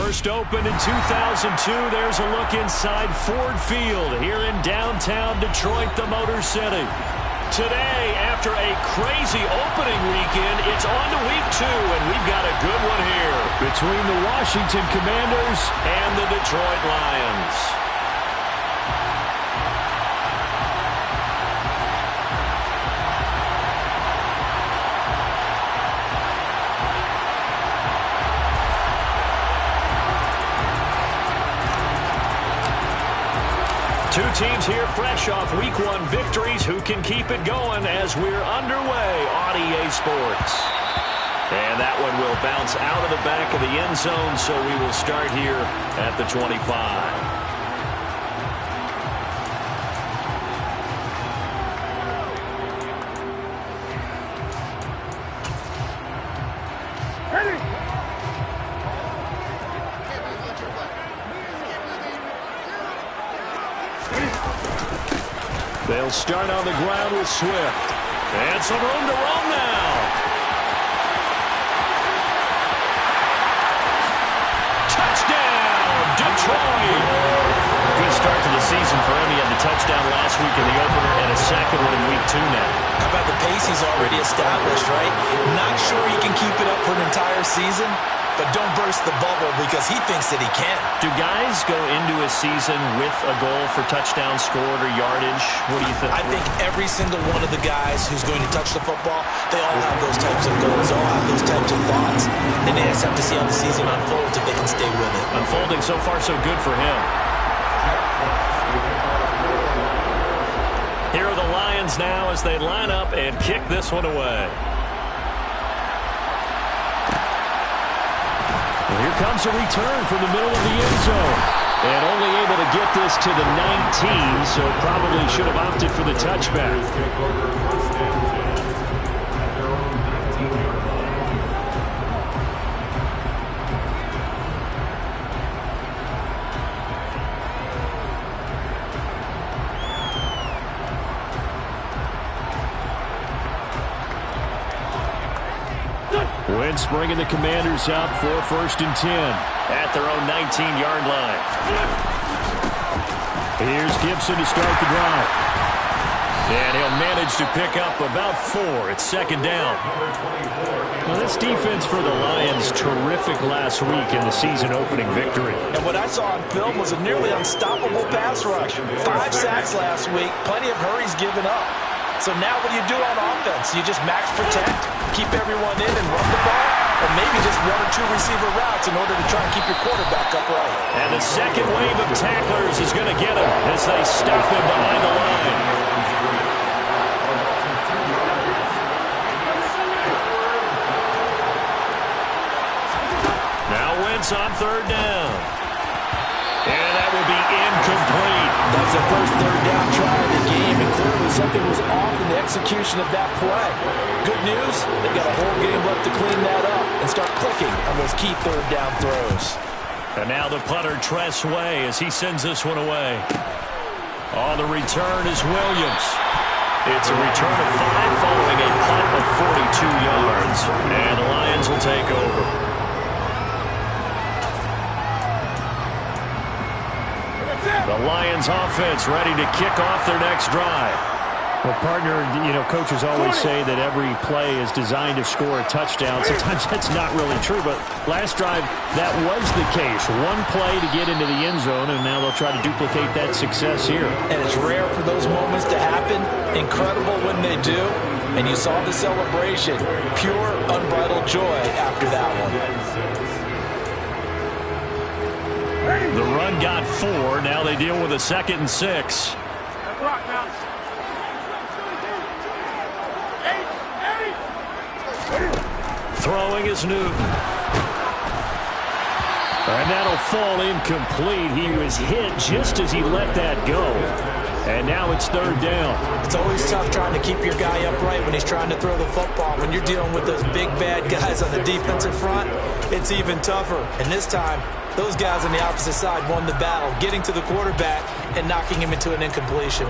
First opened in 2002. There's a look inside Ford Field here in downtown Detroit, the Motor City. Today, after a crazy opening weekend, it's on to week 2, and we've got a good one here between the Washington Commanders and the Detroit Lions. Two teams here fresh off Week 1 victories. Who can keep it going as we're underway on EA Sports? And that one will bounce out of the back of the end zone, so we will start here at the 25. They'll start on the ground with Swift. And some room to roam now. Touchdown, Detroit. Good start to the season for him. He had the touchdown last week in the opener and a second one in week 2 now. How about the pace he's already established, right? Not sure he can keep it up for an entire season, but don't burst the bubble because he thinks that he can. Do guys go into a season with a goal for touchdown scored or yardage? What do you think? I think every single one of the guys who's going to touch the football, they all have those types of goals. They all have those types of thoughts. And they just have to see how the season unfolds if they can stay with it. Unfolding so far so good for him. Here are the Lions now as they line up and kick this one away. Here comes a return from the middle of the end zone. And only able to get this to the 19, so probably should have opted for the touchback. Wentz bringing the Commanders up for 1st and 10 at their own 19-yard line. Here's Gibson to start the drive. And he'll manage to pick up about 4. It's 2nd down. Well, this defense for the Lions, terrific last week in the season-opening victory. And what I saw on film was a nearly unstoppable pass rush. 5 sacks last week, plenty of hurries given up. So now what do you do on offense? You just max protect, keep everyone in and run the ball, or maybe just 1 or 2 receiver routes in order to try and keep your quarterback upright. And the second wave of tacklers is going to get him as they stop him behind the line. Now Wentz on 3rd down. And that will be incomplete. That's the first 3rd down try of the game, and clearly something was off in the execution of that play. Good news, they've got a whole game left to clean that up and start clicking on those key 3rd down throws. And now the punter, Tress Way, as he sends this one away. On the return is Williams. It's a return of 5 following a punt of 42 yards. And the Lions will take over. The Lions offense ready to kick off their next drive. Well, partner, coaches always say that every play is designed to score a touchdown. Sometimes that's not really true, but last drive, that was the case. 1 play to get into the end zone, and now they'll try to duplicate that success here. And it's rare for those moments to happen. Incredible when they do. And you saw the celebration. Pure, unbridled joy after that one. The run got 4. Now they deal with a 2nd and 6. Throwing is Newton. And that'll fall incomplete. He was hit just as he let that go. And now it's 3rd down. It's always tough trying to keep your guy upright when he's trying to throw the football. When you're dealing with those big, bad guys on the defensive front, it's even tougher. And this time, those guys on the opposite side won the battle, getting to the quarterback and knocking him into an incompletion.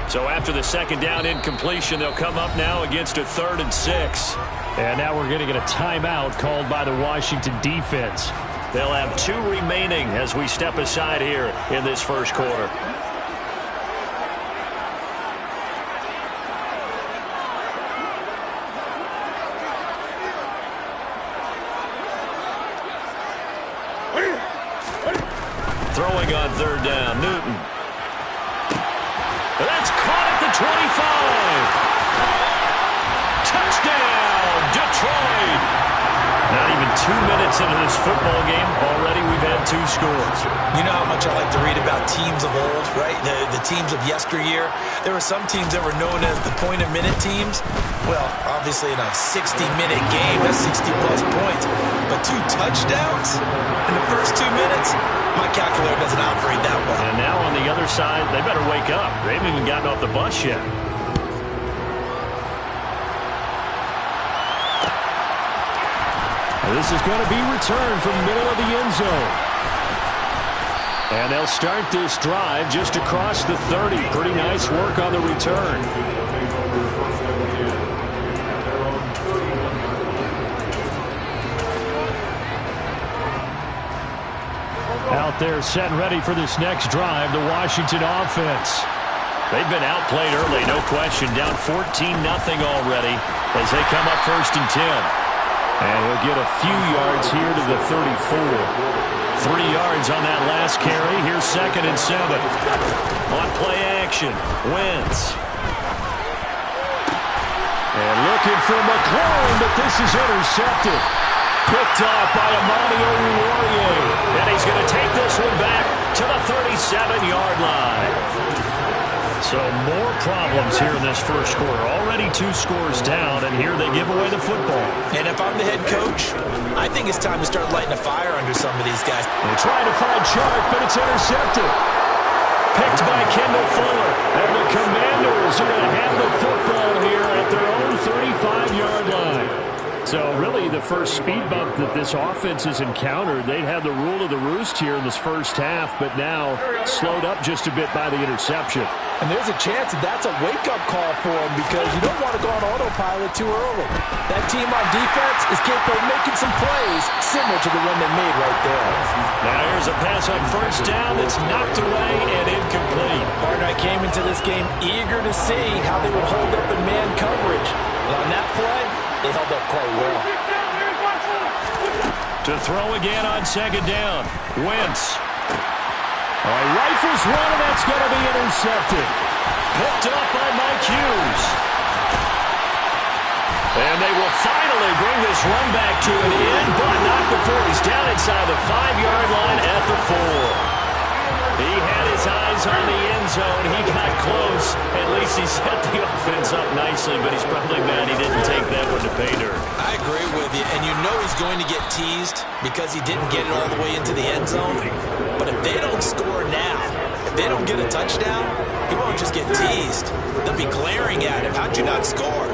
So after the 2nd down incompletion, they'll come up now against a 3rd and 6. And now we're going to get a timeout called by the Washington defense. They'll have 2 remaining as we step aside here in this first quarter. Throwing on third down, Newton. That's caught at the 25. Touchdown, Detroit. Not even 2 minutes into this football game, already we've had 2 scores. You know how much I like to read about teams of old, right? The teams of yesteryear. There were some teams that were known as the point-a-minute teams. Well, obviously in a 60-minute game, that's 60-plus points. But 2 touchdowns in the first 2 minutes? My calculator doesn't operate that well. And now on the other side, they better wake up. They haven't even gotten off the bus yet. This is going to be returned from the middle of the end zone. And they'll start this drive just across the 30. Pretty nice work on the return. Out there set and ready for this next drive, the Washington offense. They've been outplayed early, no question. Down 14-0 already as they come up 1st and 10. And he'll get a few yards here to the 34. 3 yards on that last carry. Here's 2nd and 7. On play action, Wentz. And looking for McLaurin, but this is intercepted. Picked off by Amani Oruwariye. And he's going to take this one back to the 37-yard line. So more problems here in this first quarter. Already 2 scores down, and here they give away the football. And if I'm the head coach, I think it's time to start lighting a fire under some of these guys. They try to find Chark, but it's intercepted. Picked by Kendall Fuller. And the Commanders are going to have the football here at their own 35-yard line. So really the first speed bump that this offense has encountered, they'd had the rule of the roost here in this first half, but now slowed up just a bit by the interception. And there's a chance that that's a wake-up call for them because you don't want to go on autopilot too early. That team on defense is capable of making some plays similar to the one they made right there. Now here's a pass on first down that's knocked away and incomplete. Partner, I came into this game eager to see how they would hold up in man coverage. And on that play, they held up quite well. To throw again on 2nd down, Wentz. Rifles one, and that's going to be intercepted. Picked up by Mike Hughes. And they will finally bring this run back to an end, but not before he's down inside the 5-yard line at the 4. He had his eyes on the end zone. He got close. At least he set the offense up nicely, but he's probably mad he didn't take that one to pay dirt. I agree with you, and you know he's going to get teased because he didn't get it all the way into the end zone. But if they don't score now, if they don't get a touchdown, he won't just get teased. They'll be glaring at him. How'd you not score?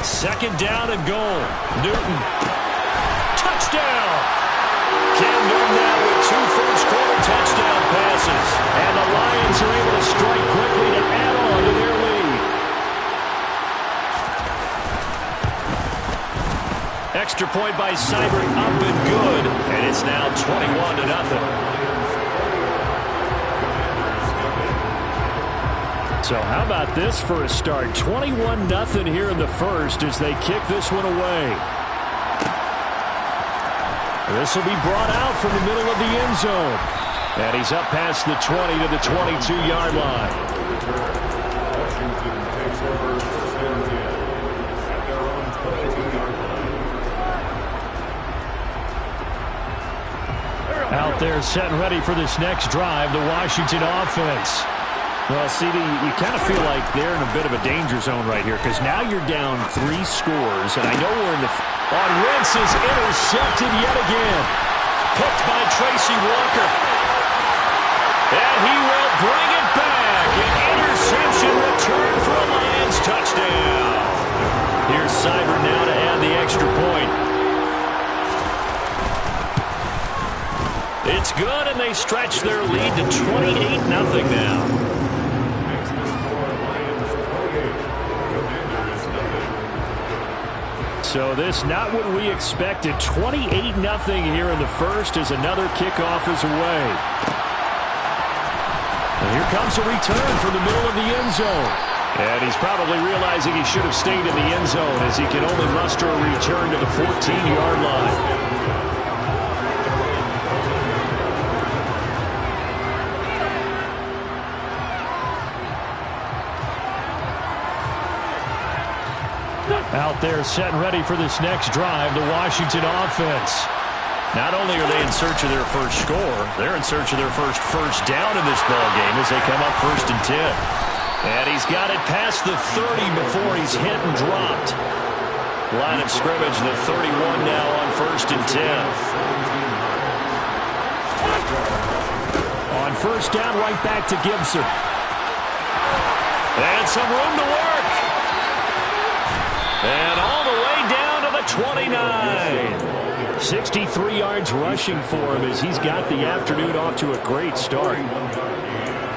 2nd down and goal. Newton. Touchdown! Cam Newton now with 2 first-quarter touchdown passes. And the Lions are able to strike quickly to add on to their lead. Extra point by Seibert, up and good. And it's now 21-0. So how about this for a start? 21-0 here in the first as they kick this one away. This will be brought out from the middle of the end zone. And he's up past the 20 to the 22-yard line. Out there set and ready for this next drive, the Washington offense. Well, CD, you kind of feel like they're in a bit of a danger zone right here because now you're down 3 scores, and I know we're in the... On Wentz is intercepted yet again. Picked by Tracy Walker. And he will bring it back. An interception return for a Lions touchdown. Here's Seibert now to add the extra point. It's good, and they stretch their lead to 28-0 now. So this not what we expected. 28-0 here in the first as another kickoff is away. And here comes a return from the middle of the end zone. And he's probably realizing he should have stayed in the end zone as he can only muster a return to the 14-yard line. Out there set and ready for this next drive, the Washington offense. Not only are they in search of their first score, they're in search of their first down in this ballgame as they come up 1st and 10. And he's got it past the 30 before he's hit and dropped. Line of scrimmage, the 31 now on 1st and 10. On 1st down, right back to Gibson. And some room to work. And all the way down to the 29. 63 yards rushing for him as he's got the afternoon off to a great start.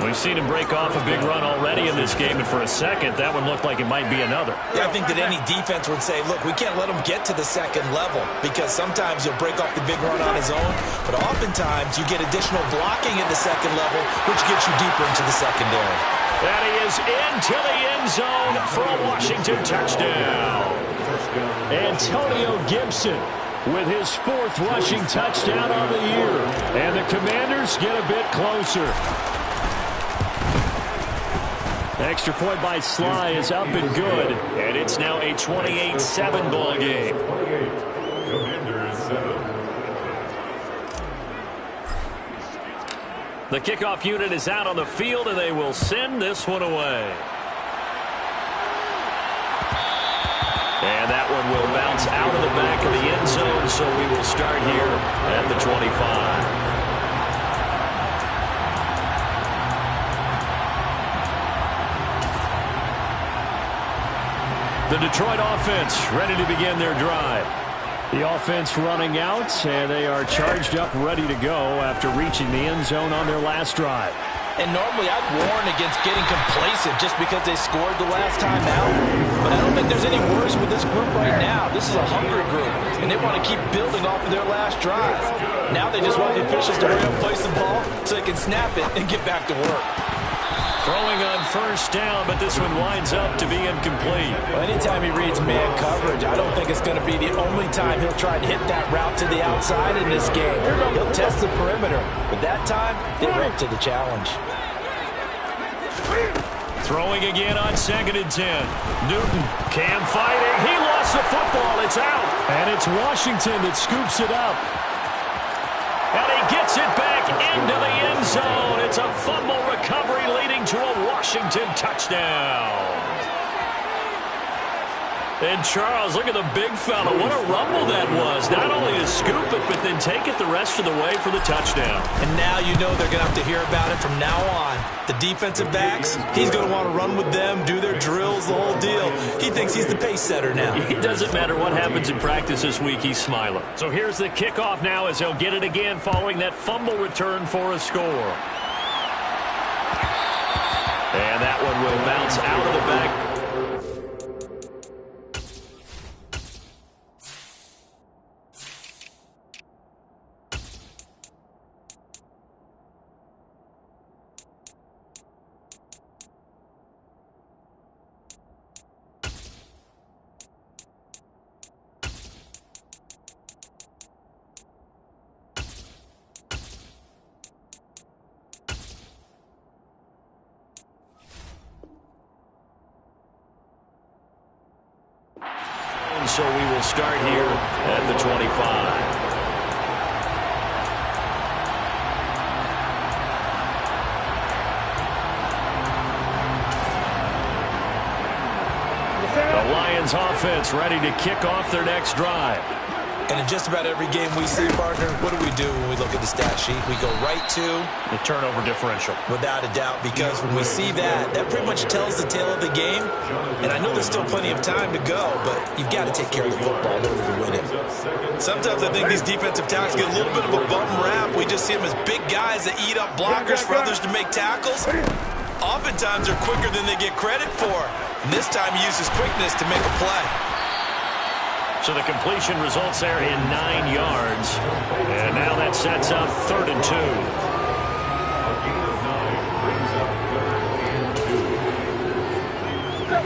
We've seen him break off a big run already in this game, and for a second, that one looked like it might be another. Yeah, I think that any defense would say, look, we can't let him get to the second level because sometimes he'll break off the big run on his own, but oftentimes you get additional blocking in the second level, which gets you deeper into the secondary. And he is into the end zone for a Washington touchdown. Antonio Gibson with his 4th rushing touchdown on the year. And the Commanders get a bit closer. Extra point by Sly is up and good. And it's now a 28-7 ball game. The kickoff unit is out on the field, and they will send this one away. And that one will bounce out of the back of the end zone, so we will start here at the 25. The Detroit offense ready to begin their drive. The offense running out, and they are charged up, ready to go after reaching the end zone on their last drive. And normally I'd warn against getting complacent just because they scored the last time out. But I don't think there's any worse with this group right now. This is a hungry group, and they want to keep building off of their last drive. Now they just want the officials to hurry up, place the ball so they can snap it and get back to work. Throwing on 1st down, but this one winds up to be incomplete. Well, anytime he reads man coverage, I don't think it's going to be the only time he'll try to hit that route to the outside in this game. He'll test the perimeter, but that time, they were up to the challenge. Throwing again on 2nd and 10. Newton, Cam fighting. He lost the football. It's out. And it's Washington that scoops it up. And he gets it back into the end zone. It's a fumble recovery leading to a Washington touchdown. And Charles, look at the big fella. What a rumble that was. Not only to scoop it, but then take it the rest of the way for the touchdown. And now you know they're going to have to hear about it from now on. The defensive backs, he's going to want to run with them, do their drills, the whole deal. He thinks he's the pace setter now. It doesn't matter what happens in practice this week, he's smiling. So here's the kickoff now as he'll get it again following that fumble return for a score. And that one will bounce out of the back. So we will start here at the 25. The Lions offense ready to kick off their next drive. And in just about every game we see, partner, what do when we look at the stat sheet? We go right to the turnover differential. Without a doubt, because when we see that, that pretty much tells the tale of the game. And I know there's still plenty of time to go, but you've got to take care of the football in order to win it. Sometimes I think these defensive tackles get a little bit of a bum rap. We just see them as big guys that eat up blockers for others to make tackles. Oftentimes they're quicker than they get credit for. And this time he uses quickness to make a play. So the completion results there in 9 yards. And now that sets up 3rd and 2.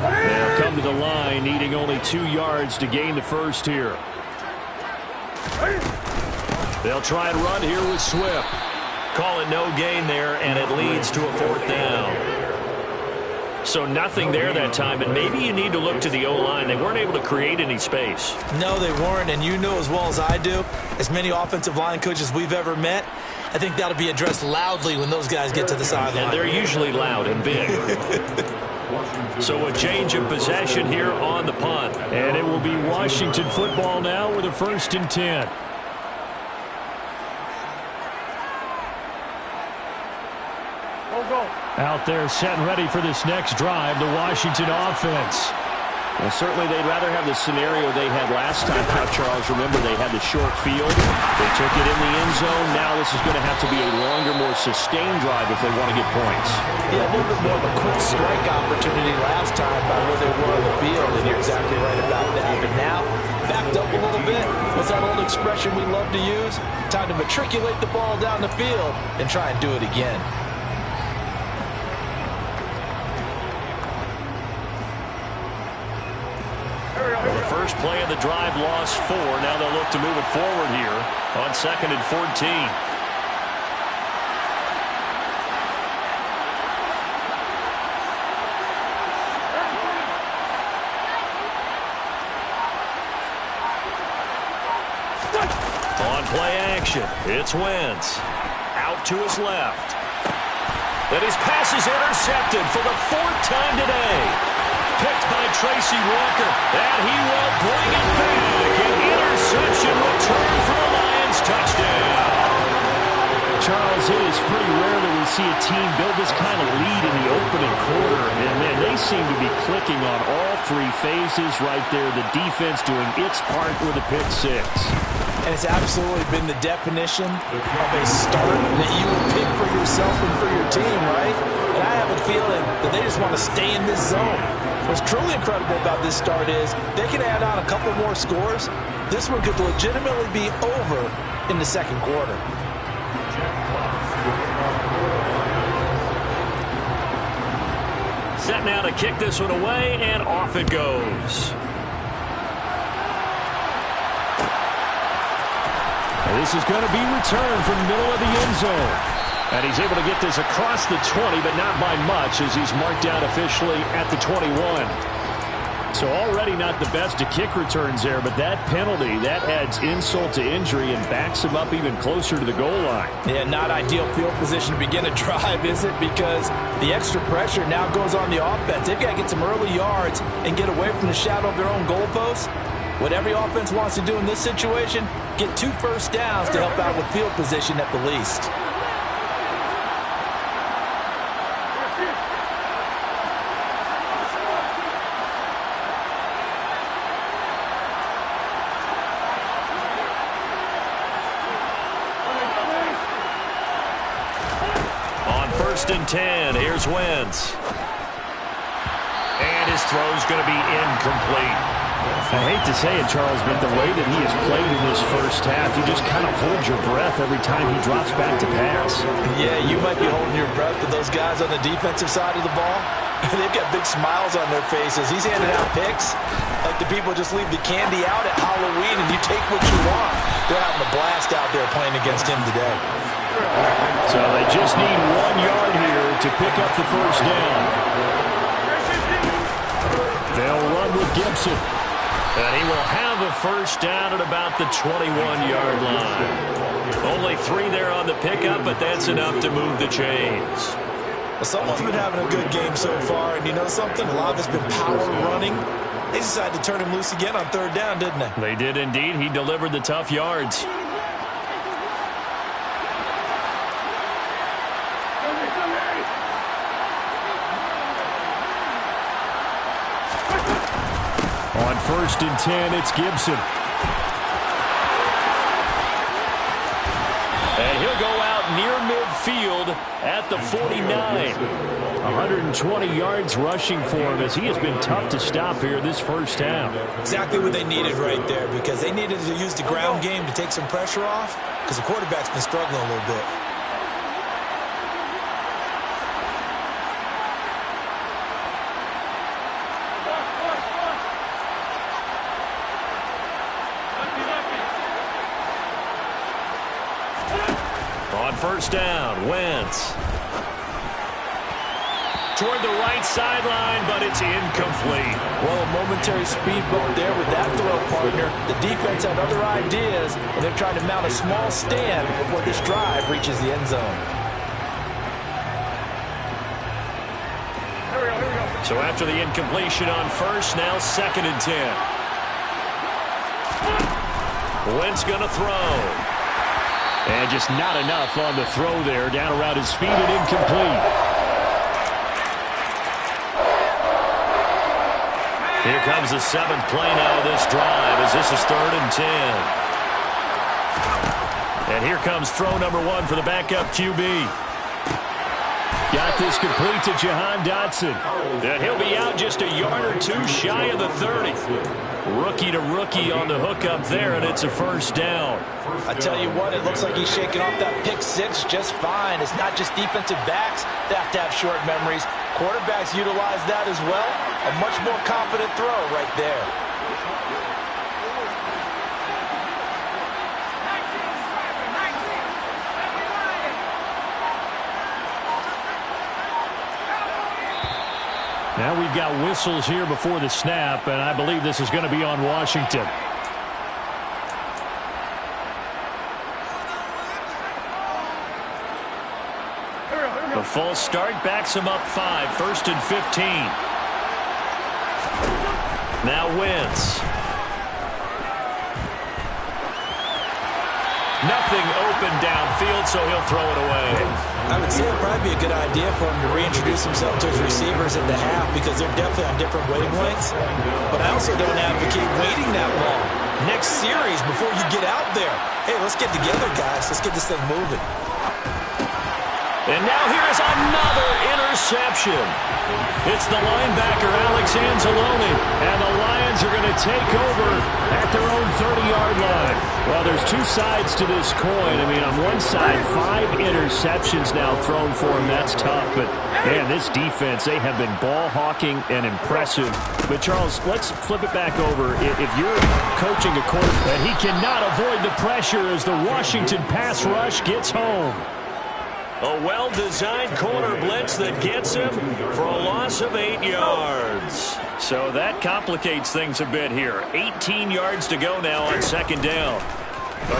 They'll come to the line, needing only 2 yards to gain the first here. They'll try and run here with Swift. Call it no gain there, and it leads to a 4th down. So nothing there that time, and maybe you need to look to the O-line. They weren't able to create any space. No, they weren't, and you know as well as I do, as many offensive line coaches we've ever met, I think that'll be addressed loudly when those guys get to the sideline. And they're usually loud and big. So a change of possession here on the punt. And it will be Washington football now with a 1st and 10. Out there set and ready for this next drive, the Washington offense. Well, certainly they'd rather have the scenario they had last time out, Charles. Remember, they had the short field. They took it in the end zone. Now this is going to have to be a longer, more sustained drive if they want to get points. Yeah, a little bit more of a quick strike opportunity last time by where they were on the field, and you're exactly right about that. But now, backed up a little bit. What's that old expression we love to use? Time to matriculate the ball down the field and try and do it again. The first play of the drive lost 4. Now they'll look to move it forward here on 2nd and 14. On play action, it's Wentz. Out to his left. And his pass is intercepted for the 4th time today. Picked by Tracy Walker, and he will bring it back. An interception return for the Lions. Touchdown. Charles, it is pretty rare that we see a team build this kind of lead in the opening quarter. And, man, they seem to be clicking on all 3 phases right there. The defense doing its part with a pick 6. And it's absolutely been the definition of a start that you would pick for yourself and for your team, right? And I have a feeling that they just want to stay in this zone. What's truly incredible about this start is they can add on a couple more scores. This one could legitimately be over in the 2nd quarter. Set now to kick this one away, and off it goes. And this is going to be returned from the middle of the end zone. And he's able to get this across the 20, but not by much, as he's marked down officially at the 21. So already not the best to kick returns there, but that penalty, that adds insult to injury and backs him up even closer to the goal line. Yeah, not ideal field position to begin a drive, is it? Because the extra pressure now goes on the offense. They've got to get some early yards and get away from the shadow of their own goalposts. What every offense wants to do in this situation, get 2 first downs to help out with field position at the least. On 1st and 10, here's Wentz. And his throw's going to be incomplete. I hate to say it, Charles, but the way that he has played in this first half, you just kind of hold your breath every time he drops back to pass. Yeah, you might be holding your breath, but those guys on the defensive side of the ball, they've got big smiles on their faces. He's handing out picks like the people just leave the candy out at Halloween and you take what you want. They're having a blast out there playing against him today. So they just need 1 yard here to pick up the first down. They'll run with Gibson. And he will have a first down at about the 21-yard line. Only 3 there on the pickup, but that's enough to move the chains. Someone's been having a good game so far, and you know something? A lot of it's been power running. They decided to turn him loose again on 3rd down, didn't they? They did indeed. He delivered the tough yards. On 1st and 10, it's Gibson. And he'll go out near midfield. midfield at the 49. 120 yards rushing for him as he has been tough to stop here this first half. Exactly what they needed right there, because they needed to use the ground game to take some pressure off, because the quarterback's been struggling a little bit. On first down, Wentz. Toward the right sideline, but it's incomplete. Well, a momentary speed bump there with that throw, partner. The defense had other ideas, and they're trying to mount a small stand before this drive reaches the end zone. So after the incompletion on first, now 2nd and 10. Wentz going to throw. And just not enough on the throw there. Down around his feet and incomplete. Here comes the 7th play now of this drive as this is 3rd and 10. And here comes throw number 1 for the backup QB. Got this complete to Jahan Dotson. And he'll be out just a yard or two shy of the 30. Rookie to rookie on the hookup there, and it's a first down. I tell you what, it looks like he's shaking off that pick six just fine. It's not just defensive backs that have to have short memories. Quarterbacks utilize that as well. A much more confident throw right there. Now we've got whistles here before the snap, and I believe this is going to be on Washington. The false start backs him up 5, 1st and 15. Now Wentz. Nothing open downfield, so he'll throw it away. I would say it would probably be a good idea for him to reintroduce himself to his receivers at the half, because they're definitely on different wavelengths. But I also don't advocate waiting that long. Next series, before you get out there, hey, let's get together, guys. Let's get this thing moving. And now here is another interception. It's the linebacker, Alex Anzalone, and the Lions are going to take over at their own 30-yard line. Well, there's two sides to this coin. I mean, on one side, 5 interceptions now thrown for him. That's tough. But, man, this defense, they have been ball hawking and impressive. But, Charles, let's flip it back over. If you're coaching a quarterback, he cannot avoid the pressure as the Washington pass rush gets home. A well-designed corner blitz that gets him for a loss of 8 yards. So that complicates things a bit here. 18 yards to go now on 2nd down.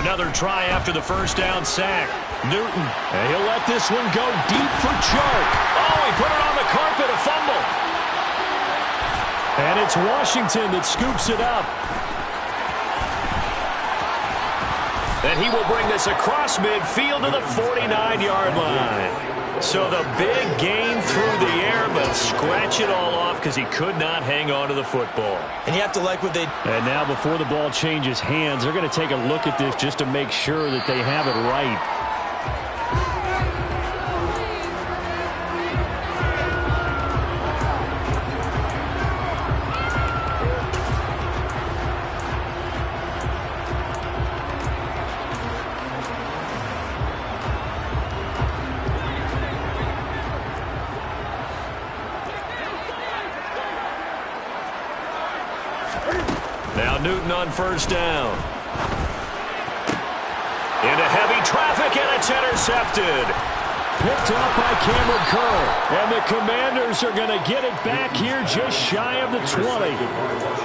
Another try after the first down sack. Newton, and he'll let this one go deep for Chark. Oh, he put it on the carpet, a fumble. And it's Washington that scoops it up. And he will bring this across midfield to the 49-yard line. So the big gain through the air, but scratch it all off because he could not hang on to the football. And you have to like what they... And now before the ball changes hands, they're going to take a look at this just to make sure that they have it right. Now Newton on first down. Into heavy traffic, and it's intercepted. Picked up by Cameron Curl. And the Commanders are going to get it back here just shy of the 20.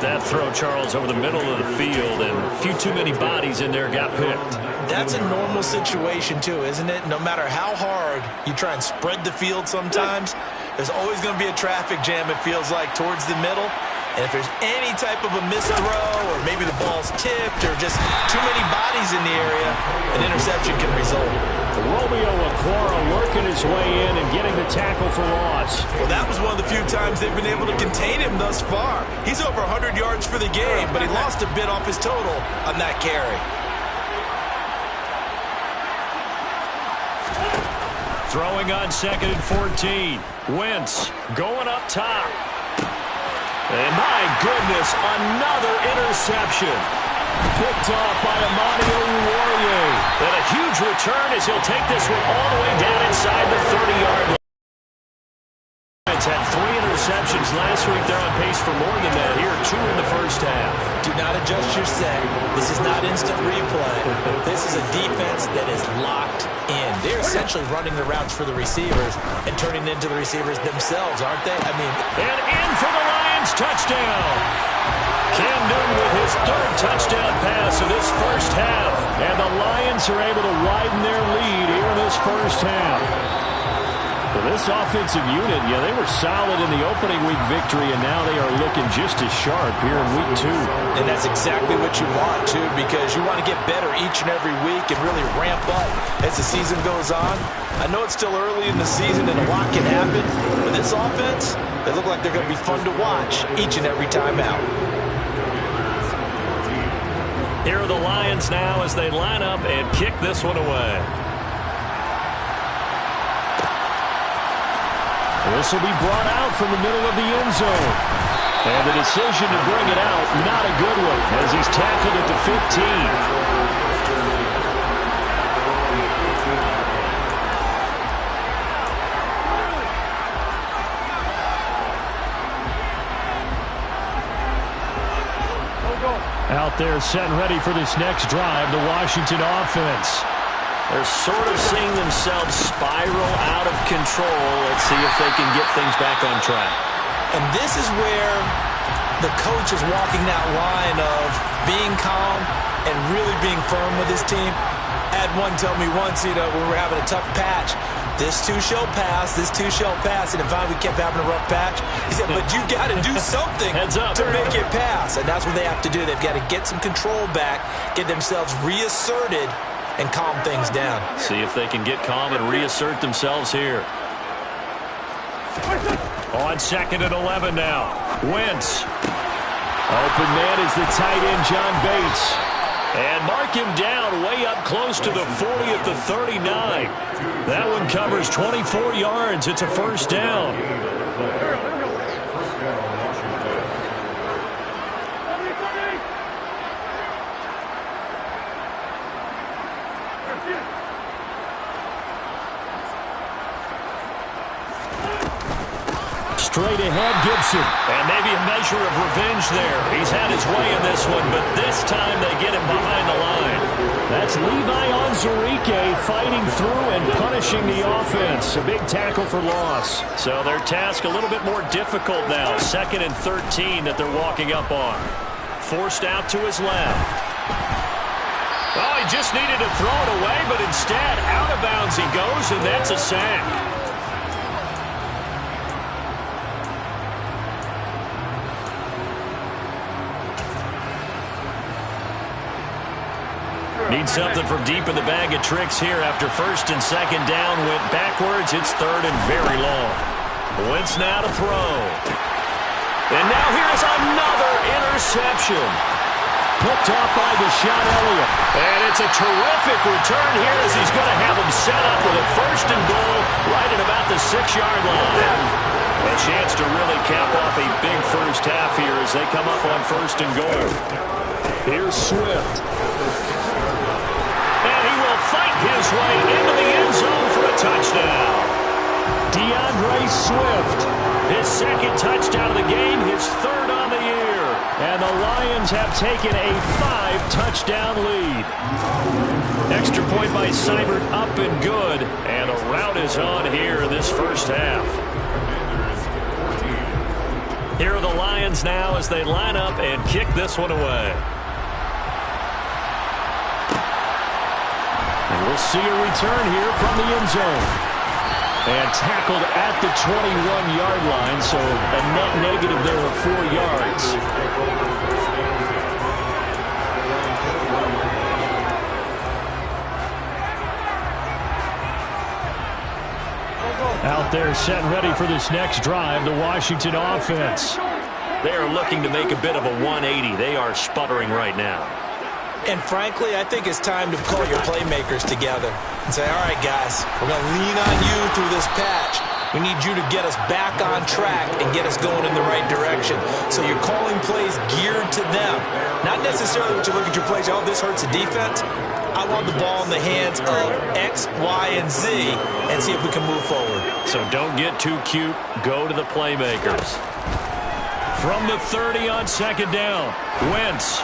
That throw, Charles, over the middle of the field, and a few too many bodies in there got picked. That's a normal situation, too, isn't it? No matter how hard you try and spread the field sometimes, there's always going to be a traffic jam, it feels like, towards the middle. And if there's any type of a missed throw, or maybe the ball's tipped, or just too many bodies in the area, an interception can result. Romeo Okwara working his way in and getting the tackle for loss. Well, that was one of the few times they've been able to contain him thus far. He's over 100 yards for the game, but he lost a bit off his total on that carry. Throwing on 2nd and 14. Wentz going up top. And my goodness, another interception. Picked off by Amani Oruwariye. And a huge return as he'll take this one all the way down inside the 30-yard line. Had 3 interceptions last week. They're on pace for more than that here. 2 in the first half. Do not adjust your set. This is not instant replay. This is a defense that is locked in. They're essentially running the routes for the receivers and turning into the receivers themselves, aren't they? I mean, and in for the Lions touchdown. Cam Newton with his 3rd touchdown pass of this first half. And the Lions are able to widen their lead here in this first half. Well, this offensive unit, they were solid in the opening week victory, and now they are looking just as sharp here in week 2. And that's exactly what you want, too, because you want to get better each and every week and really ramp up as the season goes on. I know it's still early in the season and a lot can happen, but this offense, they look like they're going to be fun to watch each and every time out. Here are the Lions now as they line up and kick this one away. This will be brought out from the middle of the end zone. And the decision to bring it out, not a good one, as he's tackled at the 15. Out there set and ready for this next drive, the Washington offense. They're sort of seeing themselves spiral out of control. Let's see if they can get things back on track. And this is where the coach is walking that line of being calm and really being firm with his team. I had one tell me once, when we were having a tough patch, this too shall pass, this too shall pass. And finally we kept having a rough patch. He said, but you got to do something to make it pass. And that's what they have to do. They've got to get some control back, get themselves reasserted, and calm things down. See if they can get calm and reassert themselves here. On 2nd and 11 now. Wentz. Open man is the tight end, John Bates. And mark him down way up close to the 40 at the 39. That one covers 24 yards. It's a first down. Straight ahead, Gibson. And maybe a measure of revenge there. He's had his way in this one, but this time they get him behind the line. That's Levi Onwuzurike fighting through and punishing the offense. A big tackle for loss. So their task a little bit more difficult now. 2nd and 13 that they're walking up on. Forced out to his left. Oh, he just needed to throw it away, but instead, out of bounds he goes, and that's a sack. Need something from deep in the bag of tricks here after 1st and 2nd down went backwards. It's 3rd and very long. Wentz now to throw. And now here's another interception. Picked off by Deshaun Elliott. And it's a terrific return here as he's going to have him set up with a 1st and goal right at about the 6-yard line. A chance to really cap off a big first half here as they come up on 1st and goal. Here's Swift. Fight his way into the end zone for a touchdown. DeAndre Swift, his 2nd touchdown of the game, his 3rd on the year. And the Lions have taken a 5-touchdown lead. Extra point by Seibert, up and good. And a rout is on here in this first half. Here are the Lions now as they line up and kick this one away. We'll see a return here from the end zone. And tackled at the 21-yard line, so a net negative there of 4 yards. Out there set and ready for this next drive, the Washington offense. They are looking to make a bit of a 180. They are sputtering right now. And frankly, I think it's time to pull your playmakers together. and say, all right, guys, we're going to lean on you through this patch. We need you to get us back on track and get us going in the right direction. So you're calling plays geared to them. Not necessarily when you look at your plays, oh, this hurts the defense. I want the ball in the hands of X, Y, and Z and see if we can move forward. So don't get too cute. Go to the playmakers. From the 30 on second down, Wentz.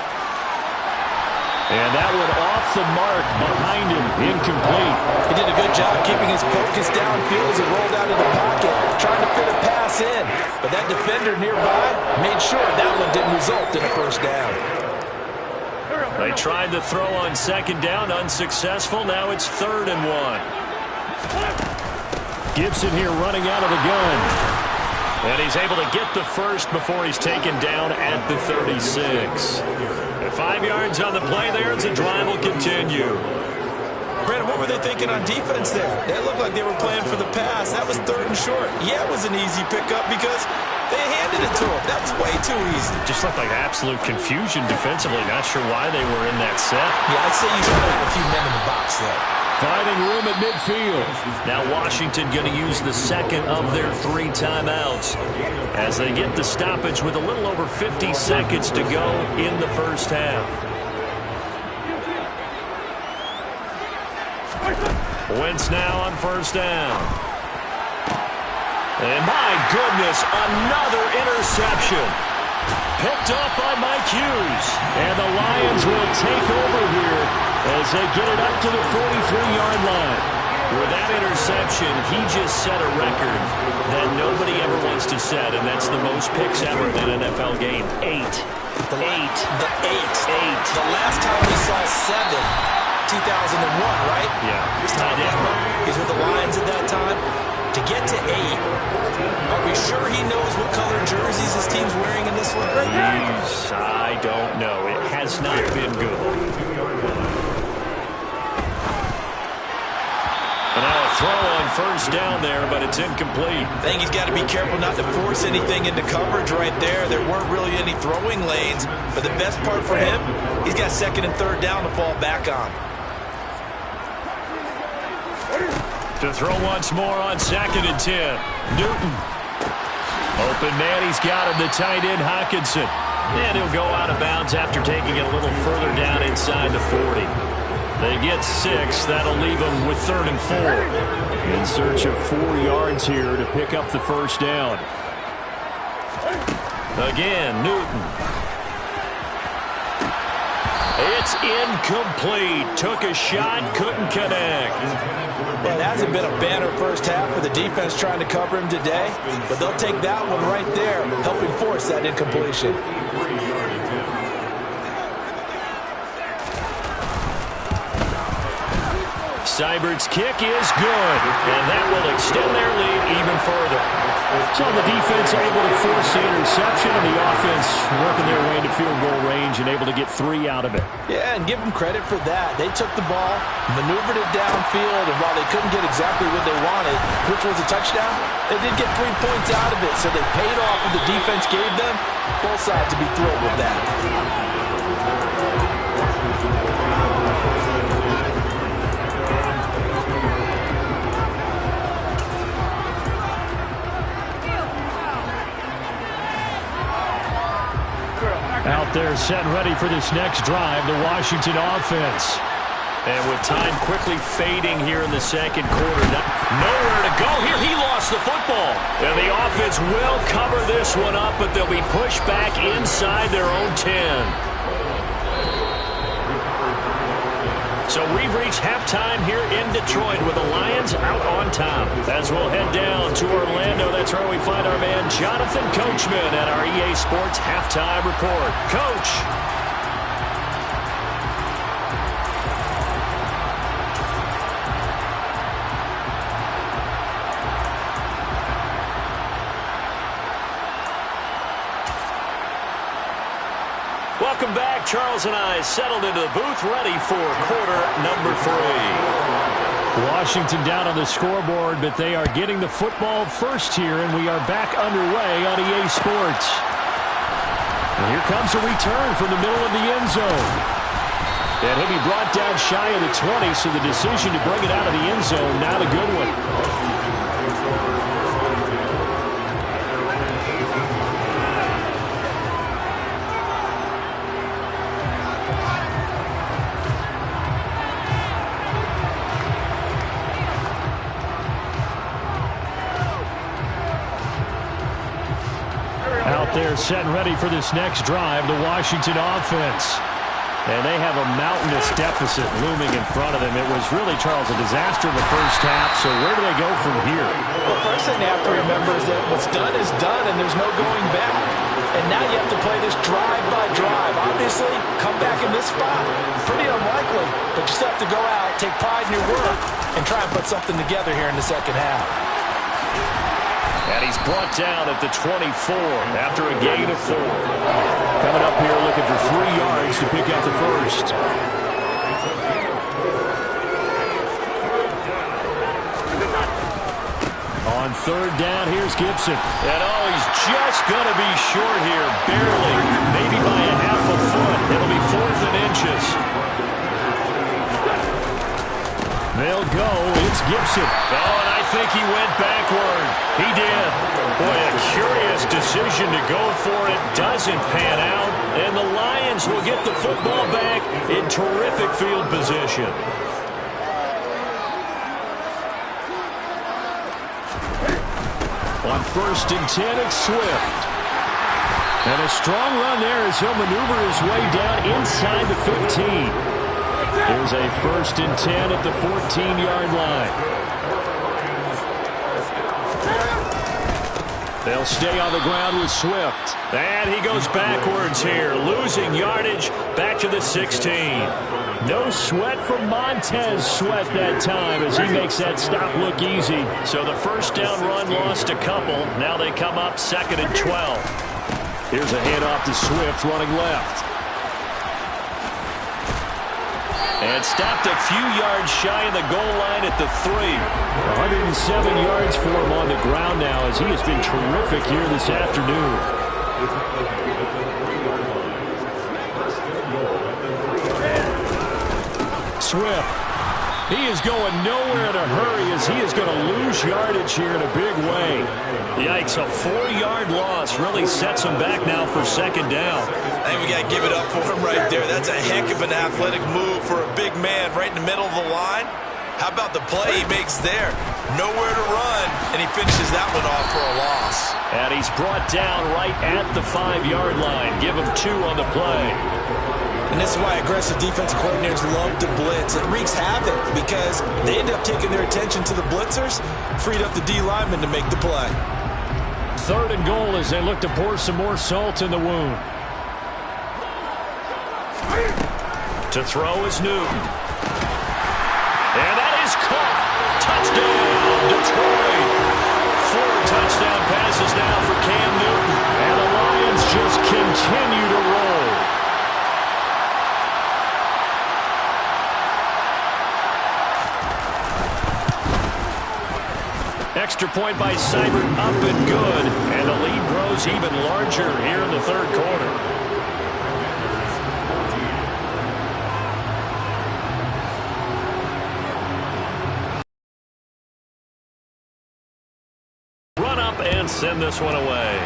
And that one off the mark behind him, incomplete. He did a good job keeping his focus downfield as he rolled out of the pocket, trying to fit a pass in. But that defender nearby made sure that one didn't result in a first down. They tried to throw on second down, unsuccessful. Now it's 3rd and 1. Gibson here running out of the gun. And he's able to get the first before he's taken down at the 36. 5 yards on the play there as the drive will continue. Brandon, what were they thinking on defense there? They looked like they were playing for the pass. That was 3rd and short. Yeah, it was an easy pickup because they handed it to him. That was way too easy. Just looked like absolute confusion defensively. Not sure why they were in that set. Yeah, I'd say you should have a few men in the box there. Finding room at midfield. Now Washington going to use the second of their 3 timeouts as they get the stoppage with a little over 50 seconds to go in the first half. Wentz now on first down. And my goodness, another interception. Picked off by Mike Hughes. And the Lions will take over here as they get it up to the 43-yard line. With that interception, he just set a record that nobody ever wants to set, and that's the most picks ever in an NFL game. 8. The last time we saw 7, 2001, right? Yeah. He's tied in. He's with the Lions at that time. To get to 8, are we sure he knows what color jerseys his team's wearing in this one? Jeez, I don't know. It has not been good. And now a throw on first down there, but it's incomplete. I think he's got to be careful not to force anything into coverage right there. There weren't really any throwing lanes, but the best part for him, he's got 2nd and 3rd down to fall back on. To throw once more on 2nd and 10. Newton. Open man, he's got him, the tight end Hockenson. And he'll go out of bounds after taking it a little further down inside the 40. They get 6. That'll leave them with 3rd and 4. In search of 4 yards here to pick up the first down. Again, Newton. It's incomplete. Took a shot, couldn't connect. Well, it hasn't been a banner first half for the defense trying to cover him today, but they'll take that one right there, helping force that incompletion. Seibert's kick is good, and that will extend their lead even further. So the defense able to force the interception, and the offense working their way into field goal range and able to get 3 out of it. Yeah, and give them credit for that. They took the ball, maneuvered it downfield, and while they couldn't get exactly what they wanted, which was a touchdown, they did get 3 points out of it, so they paid off what the defense gave them. Both sides to be thrilled with that. Out there set and ready for this next drive, the Washington offense. And with time quickly fading here in the second quarter, nowhere to go here. He lost the football. And the offense will cover this one up, but they'll be pushed back inside their own 10. So we've reached halftime here in Detroit with the Lions out on top. As we'll head down to Orlando, that's where we find our man Jonathan Coachman at our EA Sports Halftime Report. Coach. Welcome back. Charles and I settled into the booth, ready for quarter number 3. Washington down on the scoreboard, but they are getting the football first here, and we are back underway on EA Sports. And here comes a return from the middle of the end zone. And he'll be brought down shy of the 20, so the decision to bring it out of the end zone, not a good one. Out there set and ready for this next drive, the Washington offense. And they have a mountainous deficit looming in front of them. It was really, Charles, a disaster in the first half, so where do they go from here? Well, first thing they have to remember is that what's done is done, and there's no going back. And now you have to play this drive by drive. Obviously, come back in this spot, pretty unlikely, but you still have to go out, take pride in your work, and try and put something together here in the second half. And he's brought down at the 24 after a gain of 4. Coming up here looking for 3 yards to pick up the first. On third down, here's Gibson. And he's just going to be short here, barely, maybe by a half a foot. It'll be 4th and inches. They'll go. It's Gibson. And I think he went backward. He did. Boy, a curious decision to go for it. Doesn't pan out. And the Lions will get the football back in terrific field position. On 1st and 10, it's Swift. And a strong run there as he'll maneuver his way down inside the 15. Here's a 1st and 10 at the 14-yard line. They'll stay on the ground with Swift. And he goes backwards here, losing yardage back to the 16. No sweat from Montez Sweat that time as he makes that stop look easy. So the first down run lost a couple. Now they come up 2nd and 12. Here's a handoff to Swift running left. And stopped a few yards shy of the goal line at the 3. 107 yards for him on the ground now as he has been terrific here this afternoon. Swift. He is going nowhere in a hurry as he is going to lose yardage here in a big way. Yikes, a 4-yard loss really sets him back now for 2nd down. I think we got to give it up for him right there. That's a heck of an athletic move for a big man right in the middle of the line. How about the play he makes there? Nowhere to run, and he finishes that one off for a loss. And he's brought down right at the 5-yard line. Give him 2 on the play. And this is why aggressive defensive coordinators love to blitz. It wreaks havoc because they end up taking their attention to the blitzers, freed up the D lineman to make the play. 3rd and goal as they look to pour some more salt in the wound. To throw is Newton. And that is caught. Touchdown, Detroit. 4 touchdown passes now for Cam Newton. And the Lions just continue to roll. Extra point by Seibert, up and good. And the lead grows even larger here in the 3rd quarter. Run up and send this one away.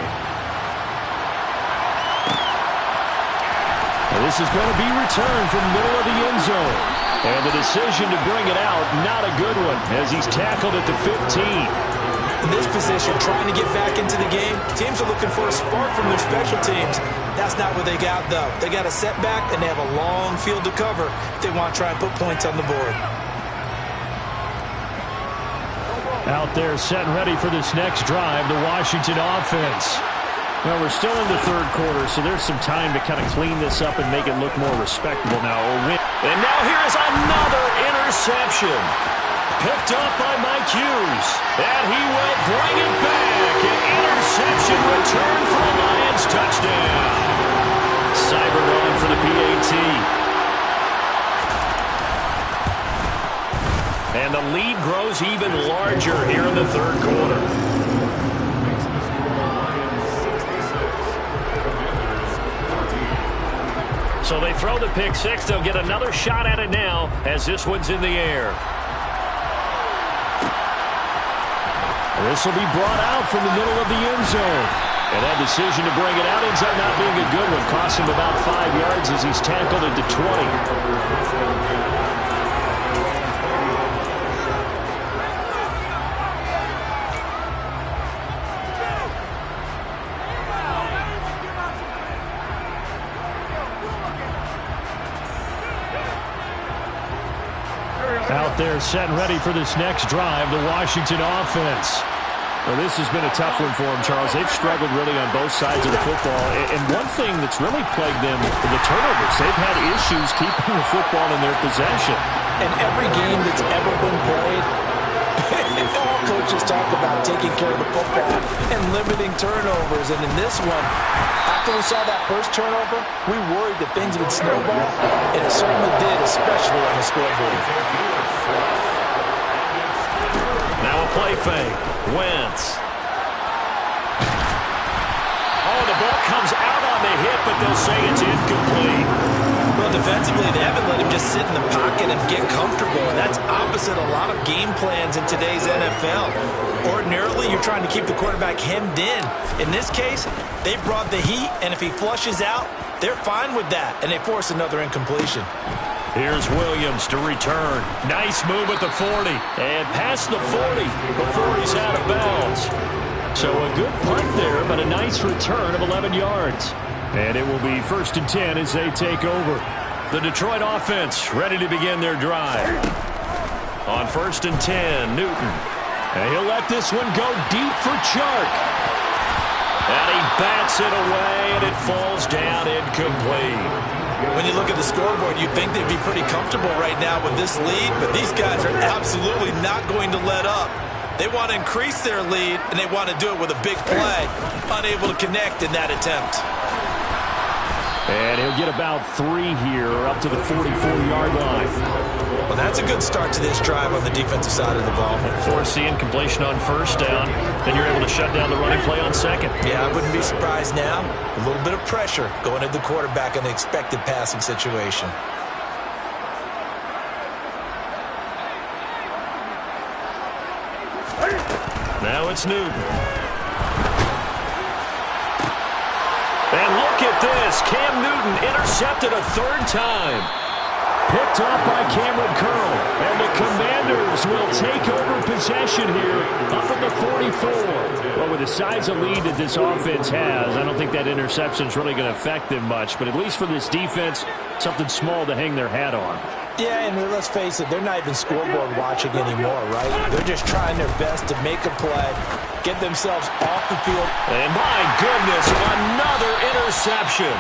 And this is going to be returned from the middle of the end zone. And the decision to bring it out, not a good one, as he's tackled at the 15. In this position, trying to get back into the game, teams are looking for a spark from their special teams. That's not what they got, though. They got a setback, and they have a long field to cover if they want to try and put points on the board. Out there set and ready for this next drive, the Washington offense. Well, we're still in the 3rd quarter, so there's some time to kind of clean this up and make it look more respectable now. And now here is another interception. Picked up by Mike Hughes. And he will bring it back. An interception return for a Lions touchdown. Seibert on for the PAT. And the lead grows even larger here in the 3rd quarter. So they throw the pick six. They'll get another shot at it now as this one's in the air. This will be brought out from the middle of the end zone. And that decision to bring it out ends up not being a good one. Cost him about 5 yards as he's tackled at the 20. Out there set and ready for this next drive, the Washington offense. Well, this has been a tough one for them, Charles. They've struggled really on both sides of the football. And one thing that's really plagued them, the turnovers. They've had issues keeping the football in their possession. And every game that's ever been played, all coaches talk about taking care of the football and limiting turnovers. And in this one, after we saw that first turnover, we worried that things would snowball, and it certainly did, especially on the scoreboard. Now a play fake. Wentz. Oh, the ball comes out on the hit, but they'll say it's incomplete. Well, defensively, they haven't let him just sit in the pocket and get comfortable, and that's opposite a lot of game plans in today's NFL. Ordinarily, you're trying to keep the quarterback hemmed in. In this case, they brought the heat, and if he flushes out, they're fine with that, and they force another incompletion. Here's Williams to return. Nice move at the 40. And past the 40 before he's out of bounds. So a good punt there, but a nice return of 11 yards. And it will be 1st and 10 as they take over. The Detroit offense ready to begin their drive. On 1st and 10, Newton. And he'll let this one go deep for Chark. And he bats it away, and it falls down incomplete. When you look at the scoreboard, you'd think they'd be pretty comfortable right now with this lead, but these guys are absolutely not going to let up. They want to increase their lead, and they want to do it with a big play. Unable to connect in that attempt. And he'll get about 3 here, up to the 44-yard line. Well, that's a good start to this drive on the defensive side of the ball. Force the incompletion on 1st down, then you're able to shut down the running play on 2nd. Yeah, I wouldn't be surprised now. A little bit of pressure going at the quarterback in the expected passing situation. Now it's Newton. And look at this. Cam Newton intercepted a 3rd time. Picked off by Cameron Curl. And the Commanders will take over possession here up at the 44. Well, with the size of lead that this offense has, I don't think that interception is really going to affect them much. But at least for this defense, something small to hang their hat on. Yeah, and let's face it, they're not even scoreboard watching anymore, right? They're just trying their best to make a play, get themselves off the field. And my goodness, another interception.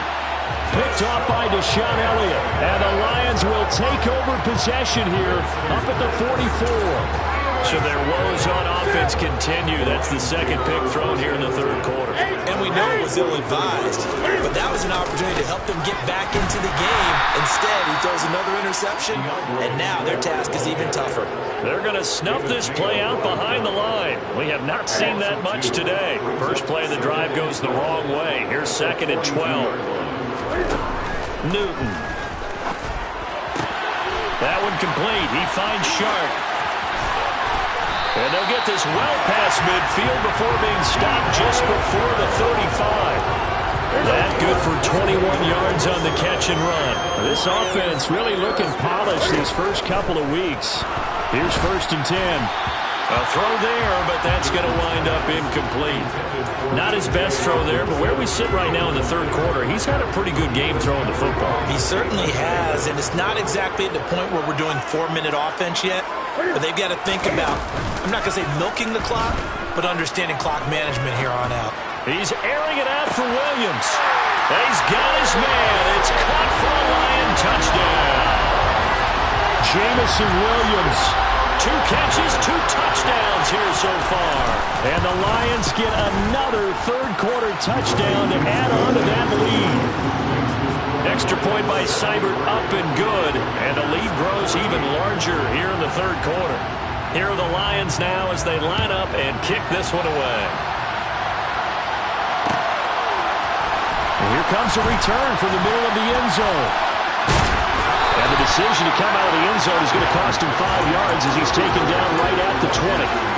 Picked off by Deshaun Elliott. And the Lions will take over possession here up at the 44. So their woes on offense continue. That's the 2nd pick thrown here in the 3rd quarter. And we know it was ill-advised, but that was an opportunity to help them get back into the game. Instead, he throws another interception, and now their task is even tougher. They're going to snuff this play out behind the line. We have not seen that much today. First play of the drive goes the wrong way. Here's 2nd and 12. Newton. That one complete. He finds Shark. And they'll get this well past midfield before being stopped just before the 35. That good for 21 yards on the catch and run. This offense really looking polished these first couple of weeks. Here's 1st and 10. A throw there, but that's going to wind up incomplete. Not his best throw there, but where we sit right now in the 3rd quarter, he's had a pretty good game throwing the football. He certainly has, and it's not exactly at the point where we're doing 4-minute offense yet, but they've got to think about, I'm not going to say milking the clock, but understanding clock management here on out. He's airing it out for Williams. And he's got his man. It's caught for a Lion touchdown. Jameson Williams. 2 catches, 2 touchdowns here so far. And the Lions get another 3rd quarter touchdown to add on to that lead. Extra point by Seibert up and good. And the lead grows even larger here in the 3rd quarter. Here are the Lions now as they line up and kick this one away. And here comes a return from the middle of the end zone. And the decision to come out of the end zone is going to cost him 5 yards as he's taken down right at the 20.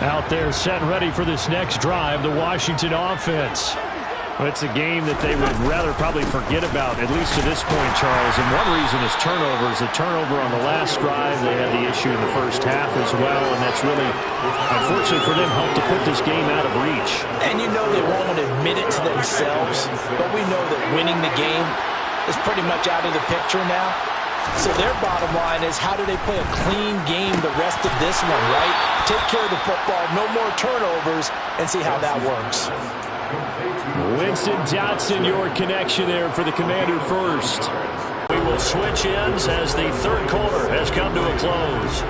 Out there set and ready for this next drive, the Washington offense. It's a game that they would rather probably forget about, at least to this point, Charles. And one reason is turnovers. The turnover on the last drive, they had the issue in the first half as well, and that's really, unfortunately for them, helped to put this game out of reach. And you know they won't admit it to themselves, but we know that winning the game is pretty much out of the picture now. So their bottom line is, how do they play a clean game the rest of this one, right? Take care of the football, no more turnovers, and see how that works. Winston Johnson, your connection there for the Commander first. We will switch ends as the third quarter has come to a close.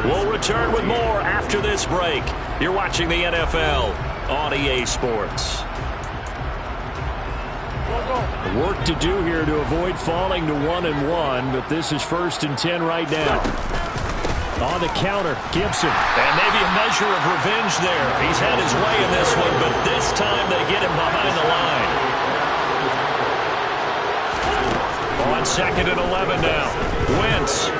We'll return with more after this break. You're watching the NFL on EA Sports. Work to do here to avoid falling to 1-1, but this is 1st and 10 right now. On the counter, Gibson. And maybe a measure of revenge there. He's had his way in this one, but this time they get him behind the line. On 2nd and 11 now. Wentz.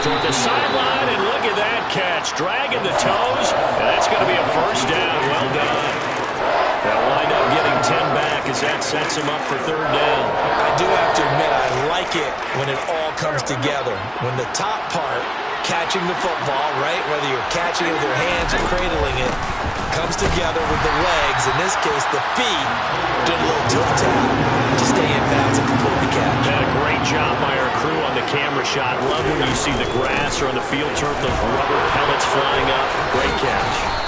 Toward the sideline, and look at that catch. Dragging the toes, and that's going to be a first down. Well done. They'll wind up getting 10 back as that sets him up for 3rd down. I do have to admit, I like it when it all comes together. When the top part, catching the football, right, whether you're catching it with your hands or cradling it, comes together with the legs, in this case the feet, did a little toe tap to stay in bounds and complete the catch. Yeah, great job by our crew on the camera shot. Love when you see the grass or on the field turf, those rubber pellets flying up. Great catch.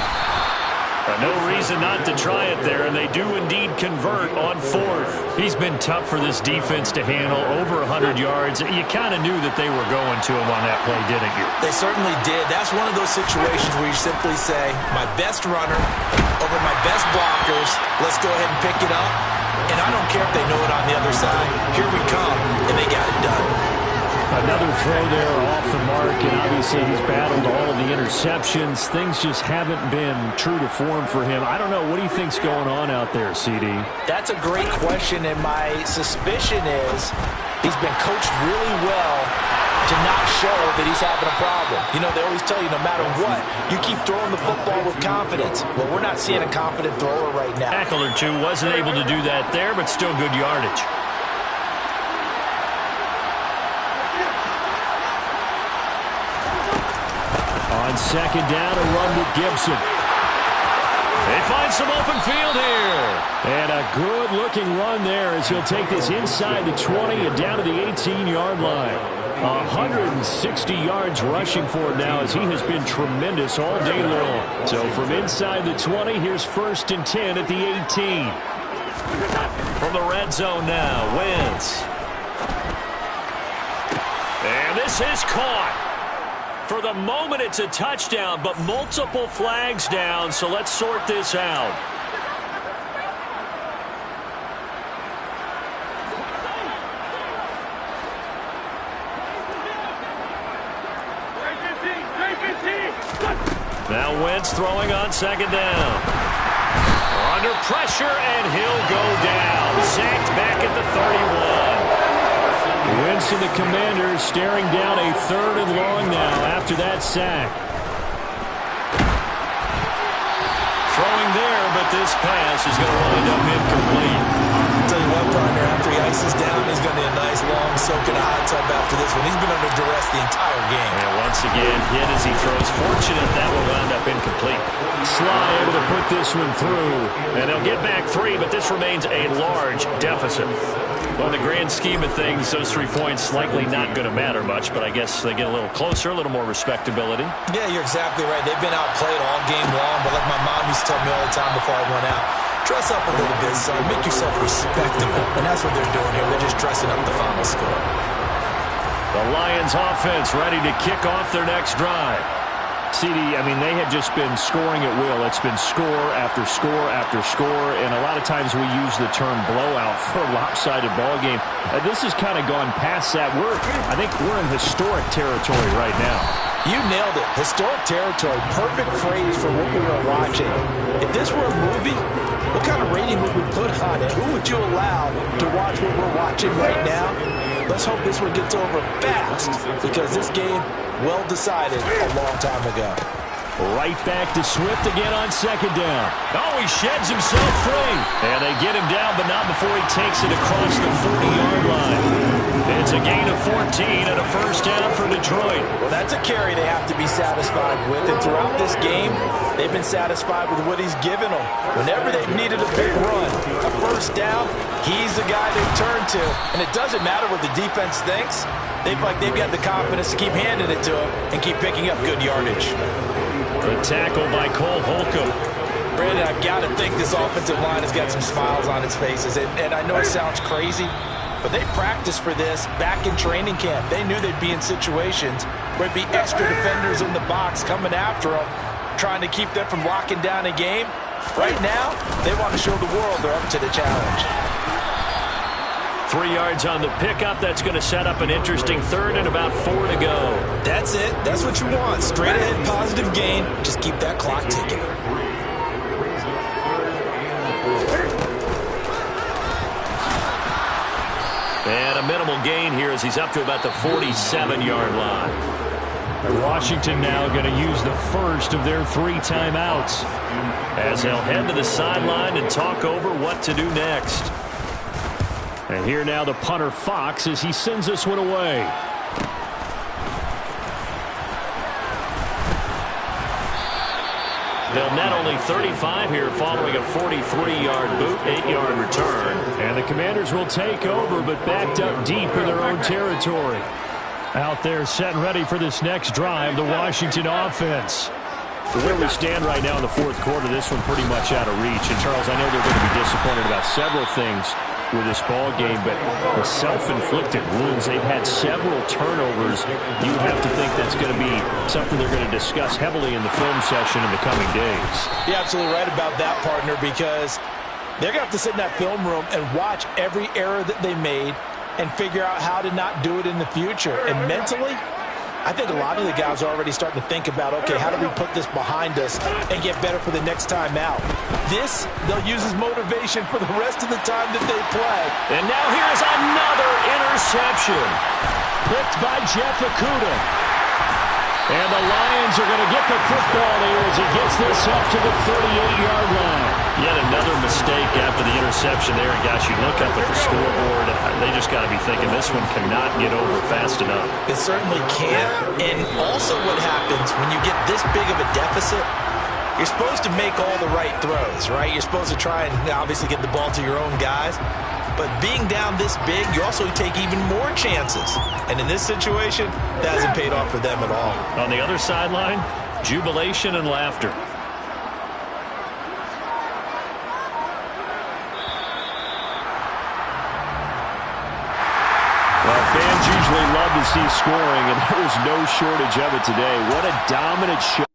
No reason not to try it there, and they do indeed convert on 4th. He's been tough for this defense to handle, over 100 yards. You kind of knew that they were going to him on that play, didn't you? They certainly did. That's one of those situations where you simply say, my best runner over my best blockers, let's go ahead and pick it up. And I don't care if they know it on the other side. Here we come, and they got it done. Another throw there off the mark, and obviously he's battled all of the interceptions. Things just haven't been true to form for him. I don't know. What do you think's going on out there, CD? That's a great question, and my suspicion is he's been coached really well to not show that he's having a problem. You know, they always tell you no matter what, you keep throwing the football with confidence. Well, we're not seeing a confident thrower right now. Tackle or two, wasn't able to do that there, but still good yardage. On 2nd down, a run with Gibson. They find some open field here. And a good-looking run there as he'll take this inside the 20 and down to the 18-yard line. 160 yards rushing for him now as he has been tremendous all day long. So from inside the 20, here's 1st and 10 at the 18. From the red zone now, Wentz. And this is caught. For the moment, it's a touchdown, but multiple flags down, so let's sort this out. Now Wentz throwing on 2nd down. Under pressure, and he'll go down. Sacked back at the 31. Wentz and the Commanders staring down a 3rd and long now after that sack. Throwing there, but this pass is going to wind up incomplete. I'll tell you what, partner, after he ices down, he's going to need a nice long soak in a hot tub after this one. He's been under duress the entire game. And once again, hit as he throws. Fortunate that will wind up incomplete. Sly able to put this one through. And they'll get back 3, but this remains a large deficit. Well, in the grand scheme of things, those 3 points likely not going to matter much, but I guess they get a little closer, a little more respectability. Yeah, you're exactly right. They've been outplayed all game long, but like my mom used to tell me all the time before I went out, dress up a little bit, son. Make yourself respectable. And that's what they're doing here. They're just dressing up the final score. The Lions offense ready to kick off their next drive. CD, I mean, they have just been scoring at will. It's been score after score after score, and a lot of times we use the term blowout for a lopsided ball game. This has kind of gone past that. I think we're in historic territory right now. You nailed it. Historic territory. Perfect phrase for what we were watching. If this were a movie, what kind of rating would we put on it? Who would you allow to watch what we're watching right now? Let's hope this one gets over fast, because this game, well decided a long time ago. Right back to Swift again on second down. Oh, he sheds himself free. And they get him down, but not before he takes it across the 40-yard line. It's a gain of 14 and a first down for Detroit. Well, that's a carry they have to be satisfied with. And throughout this game, they've been satisfied with what he's given them. Whenever they've needed a big run, a first down, he's the guy they turn to. And it doesn't matter what the defense thinks. They've got the confidence to keep handing it to him and keep picking up good yardage. The tackle by Cole Holcomb. Brandon, I've got to think this offensive line has got some smiles on its faces. And I know it sounds crazy, but they practiced for this back in training camp. They knew they'd be in situations where there'd be extra defenders in the box coming after them, trying to keep them from locking down a game. Right now, they want to show the world they're up to the challenge. 3 yards on the pickup. That's going to set up an interesting third and about 4 to go. That's it. That's what you want. Straight ahead positive gain. Just keep that clock ticking. And a minimal gain here as he's up to about the 47-yard line. Washington now going to use the first of their 3 timeouts, as they'll head to the sideline and talk over what to do next. And here now the punter Fox as he sends this one away. They'll net only 35 here following a 43-yard boot, 8-yard return. And the Commanders will take over, but backed up deep in their own territory. Out there set and ready for this next drive, the Washington offense. Where we stand right now in the fourth quarter, this one pretty much out of reach. And Charles, I know they're going to be disappointed about several things with this ball game, but the self-inflicted wounds, they've had several turnovers. You have to think that's going to be something they're going to discuss heavily in the film session in the coming days. You're absolutely right about that, partner, because they're going to have to sit in that film room and watch every error that they made and figure out how to not do it in the future. And mentally, I think a lot of the guys are already starting to think about, okay, how do we put this behind us and get better for the next time out? This, they'll use as motivation for the rest of the time that they play. And now here's another interception. Picked by Jeff Okudah. And the Lions are going to get the football here as he gets this up to the 38-yard line. Yet another mistake after the interception there. And gosh, you look up at the scoreboard, they just got to be thinking this one cannot get over fast enough. It certainly can't. And also what happens when you get this big of a deficit, you're supposed to make all the right throws, right? You're supposed to try and obviously get the ball to your own guys. But being down this big, you also take even more chances. And in this situation, that hasn't paid off for them at all. On the other sideline, jubilation and laughter. Well, fans usually love to see scoring, and there was no shortage of it today. What a dominant show.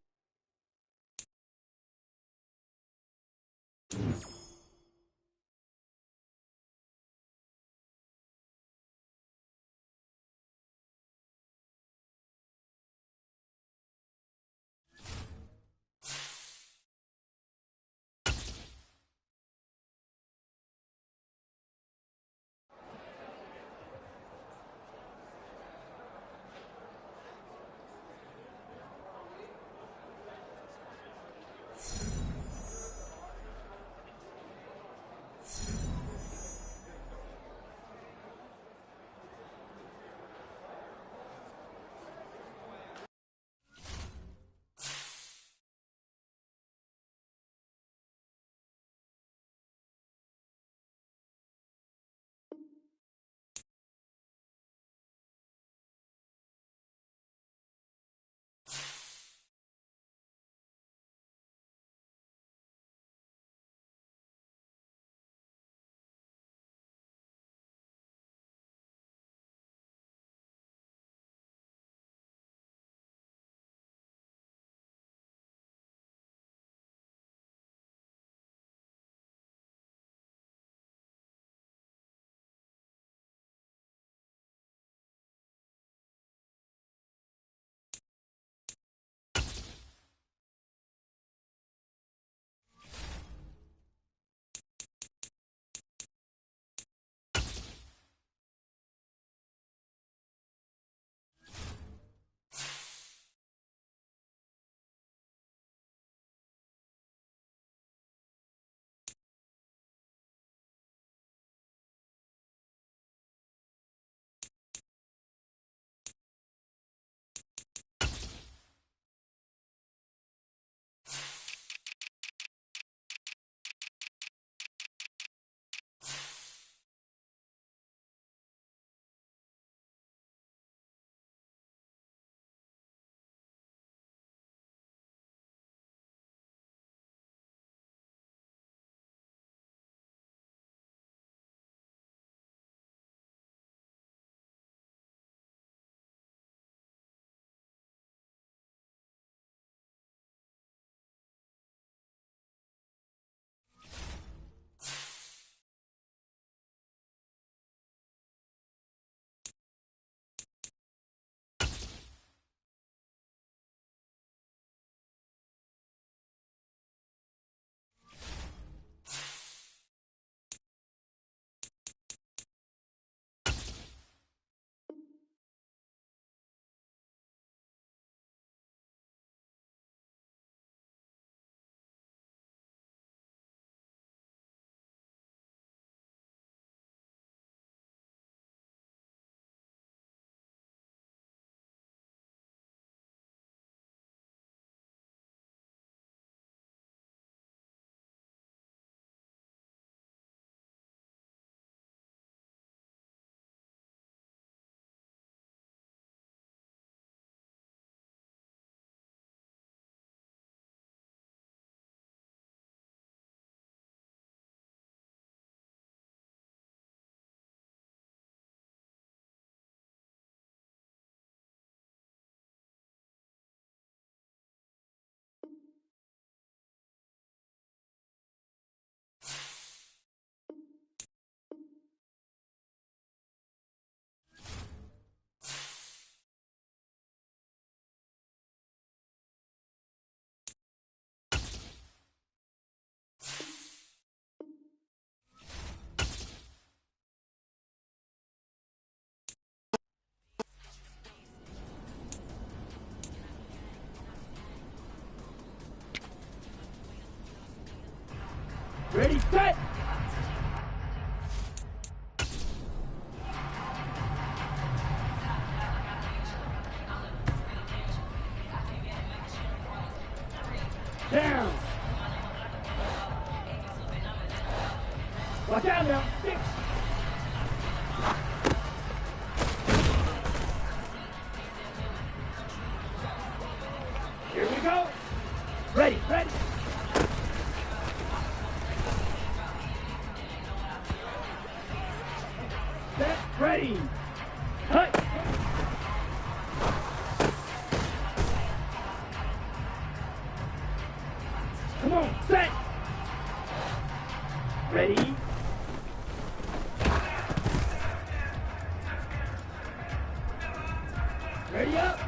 Ready, set! Down! Watch out now! 6! Here we go! Ready, ready! Set, ready! Cut! Come on, set! Ready? Ready up!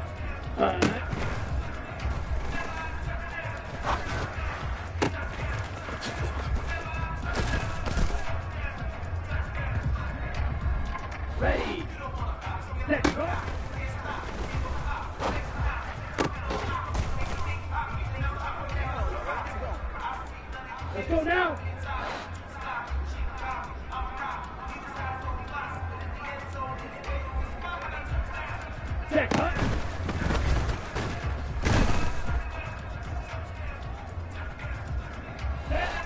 Ready! Set, go! Let's go now! Set, cut! Set!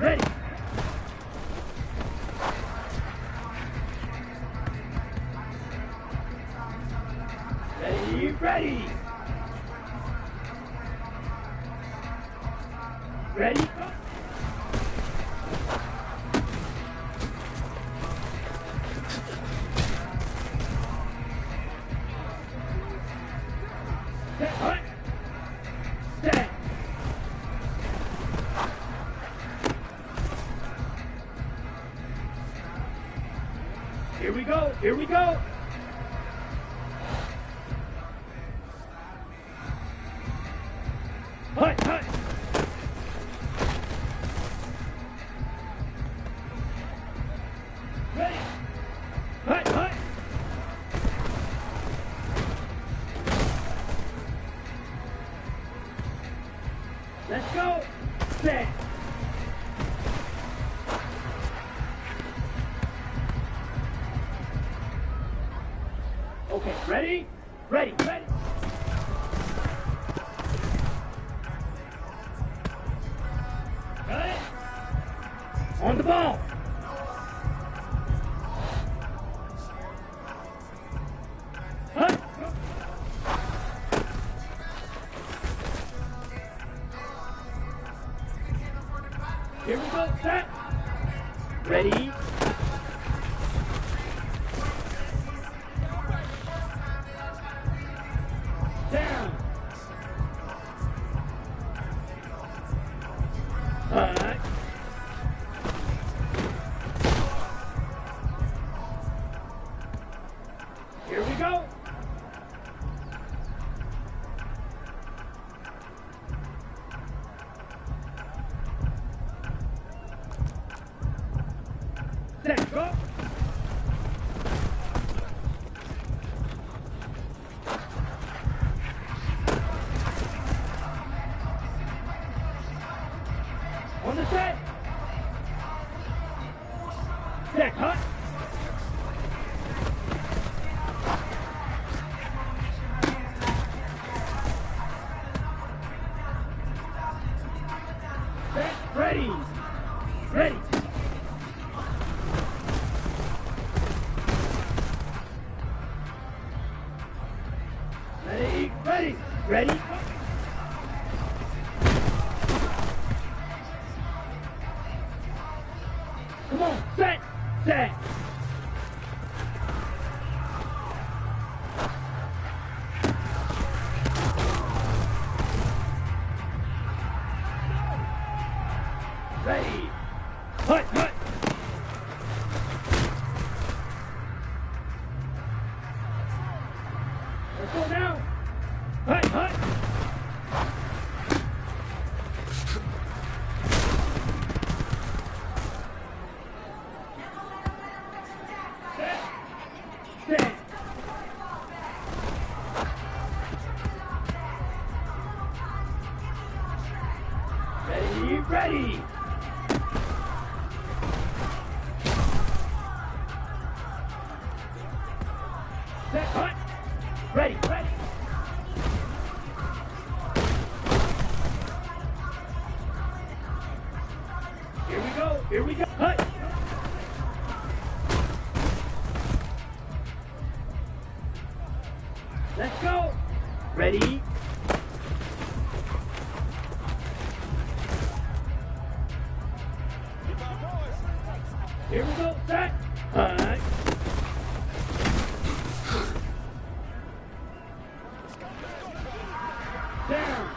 Ready! Ready, ready! Ready, go! Set, cut! Set! Here we go, here we go! Hut, hut! Ready! Hut, hut! Let's go! Set! Okay, ready? Ready, ready! Got it? On the ball! Hut! Here we go, set! Ready? Down! Hut! Here we go! Set, go! On the set! Set, cut! Set, ready! Ready! Ready, ready, ready, go! Come on, set, set! Ready! Hut, hut! Let's go now! Hut, hut! Set! Set! Ready. Set, hut. Ready. Here we go. Hut. Let's go. Ready. Here we go. Set. Hut. Down.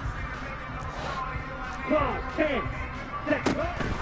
Claw. 10. Set.